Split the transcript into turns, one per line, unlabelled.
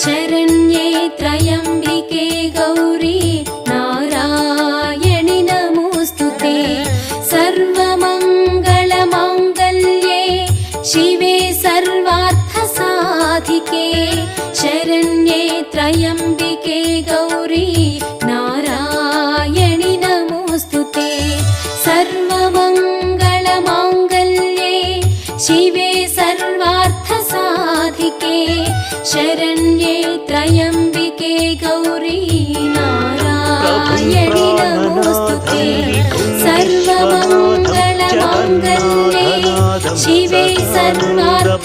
शरण्ये त्र्यम्बिके गौरी नारायणि नमोऽस्तुते सर्वमङ्गलमाङ्गल्ये शिवे सर्वार्थसाधिके शरण्ये त्र्यम्बिके गौरी नारायणि नमोऽस्तुते सर्वमङ्गलमाङ्गल्ये शिवे सर्वार्थसाधिके शरण्ये त्र्यम्बिके गौरी नारायणि नमोऽस्तुते सर्वमङ्गलमाङ्गल्ये शिवे सर्वार्थसाधिके